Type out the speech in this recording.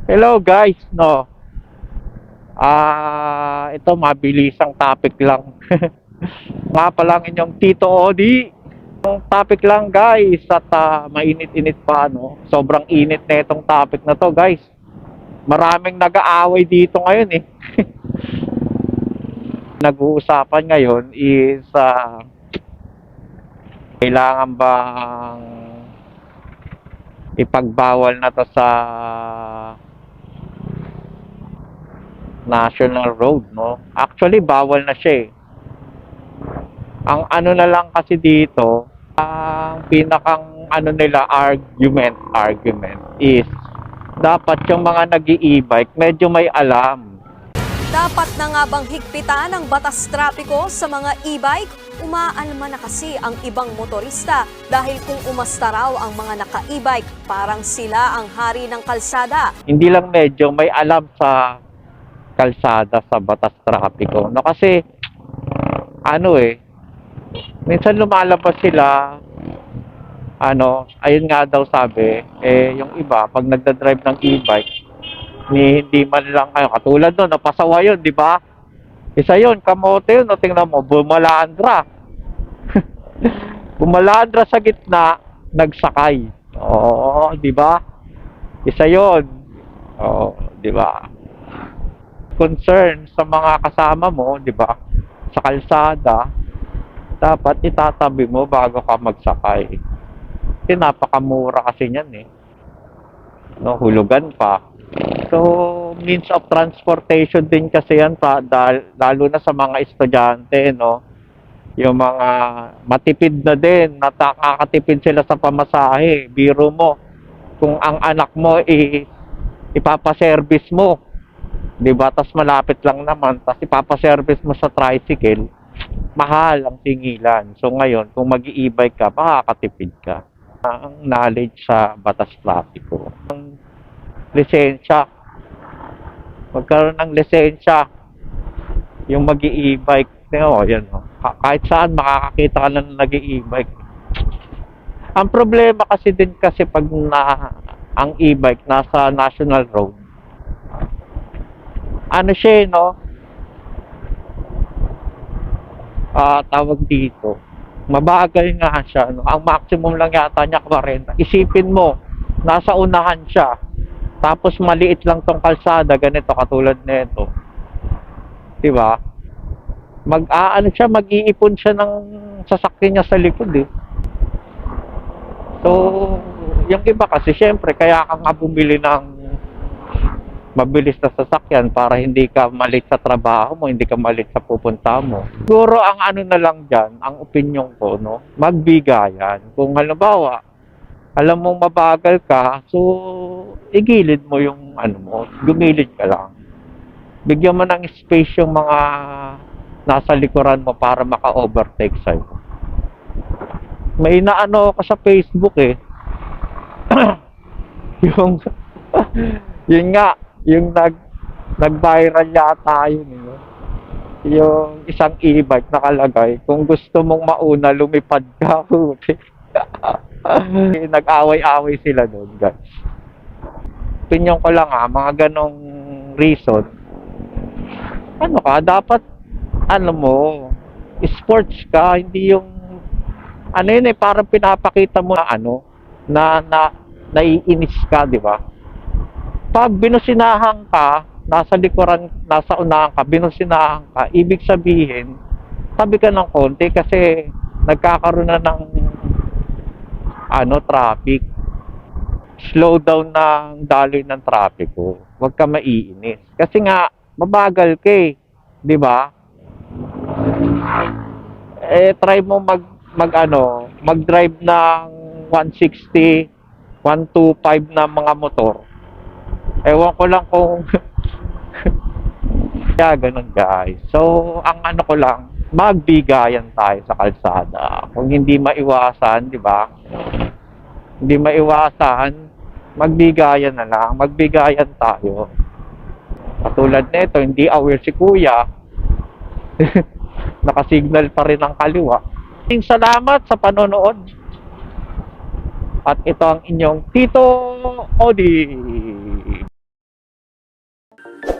Hello guys, no. Ito mabilisang topic lang. Nga pa lang inyong Tito Odi. Yung topic lang guys at mainit-init pa no. Sobrang init na itong topic na to guys. Maraming nag-aaway dito ngayon eh. Nag-uusapan ngayon is kailangan bang ipagbawal na to sa national road, no? Actually, bawal na siya eh. Ang ano na lang kasi dito, ang pinakang ano nila argument is dapat yung mga nag-i-e-bike medyo may alam. Dapat na nga bang higpitan ang batas trapiko sa mga e-bike? Umaalma na kasi ang ibang motorista dahil kung umasta raw ang mga naka-e-bike, parang sila ang hari ng kalsada. Hindi lang medyo may alam sa kalsada sa batas trapiko. No, kasi ano eh, minsan lumalabas sila, ayun nga daw sabi, yung iba, pag nagda-drive ng e-bike, hindi man lang, katulad nun, napasawa yun, di ba? Isa yun, kamote yun, no, tingnan mo, bumalandra. Bumalandra sa gitna, nagsakay. Oo, di ba? Isa yun. Oo, di ba? Concern sa mga kasama mo, di ba? Sa kalsada, dapat itatabi mo bago ka magsakay. Kasi napakamura kasi niyan eh. No, hulugan pa. So, means of transportation din kasi yan, lalo na sa mga estudyante, no? Yung mga matipid na din, nakakatipid sila sa pamasahe. Biro mo, kung ang anak mo ipapaservice mo, di ba? Tas malapit lang naman, tas ipapaservice mo sa tricycle, mahal ang tingilan. So ngayon, kung mag-i-e-bike ka, makakatipid ka. Ang knowledge sa batas trapiko. Ang lisensya. Magkaroon ng lisensya. Yung mag-i-e-bike. O, yan o. Kahit saan makakakita ka na nag-i-e-bike. Ang problema kasi din kasi pag ang e-bike nasa national road, ano siya, no? Tawag dito, mabagal nga siya, no? Ang maximum lang yata niya 40. Isipin mo, nasa unahan siya, tapos maliit lang tong kalsada, ganito, katulad nito. Di ba? Mag-iipon siya ng sasakyan niya sa likod eh. So, yung iba kasi, syempre, kaya ka nga bumili ng mabilis na sasakyan para hindi ka malit sa trabaho mo, hindi ka malit sa pupunta mo. Siguro ang ano na lang dyan, ang opinion ko, no, magbigayan. Kung halimbawa, alam mong mabagal ka, so igilid mo yung gumilid ka lang. Bigyan mo ng space yung mga nasa likuran mo para maka-overtake sa'yo. May inaano ka sa Facebook eh. Yun nga, yung nag-viral yata yun, yung isang e-bike nakalagay, kung gusto mong mauna, lumipad ka. Nag-away-away sila doon, guys. Opinion ko lang mga ganong reason, dapat, sports ka, hindi yung, yun parang pinapakita mo na naiinis ka, di ba? Pag binusinahan ka, nasa likuran, nasa unahan ka, binusinahan ka, ibig sabihin, tabi ka ng konti kasi nagkakaroon na ng traffic. Slow down ng daloy ng trapiko. Huwag ka maiinis. Kasi nga, mabagal ka eh. Di ba? Try mo mag-drive ng 160, 125 na mga motor. Ewan ko lang kung kaya ganun guys. So, ang ko lang, magbigayan tayo sa kalsada. Kung hindi maiwasan, di ba? Hindi maiwasan, magbigayan na lang. Magbigayan tayo. Katulad nito, hindi aware si kuya. Nakasignal pa rin ang kaliwa. Salamat sa panonood. At ito ang inyong Tito Odi. News.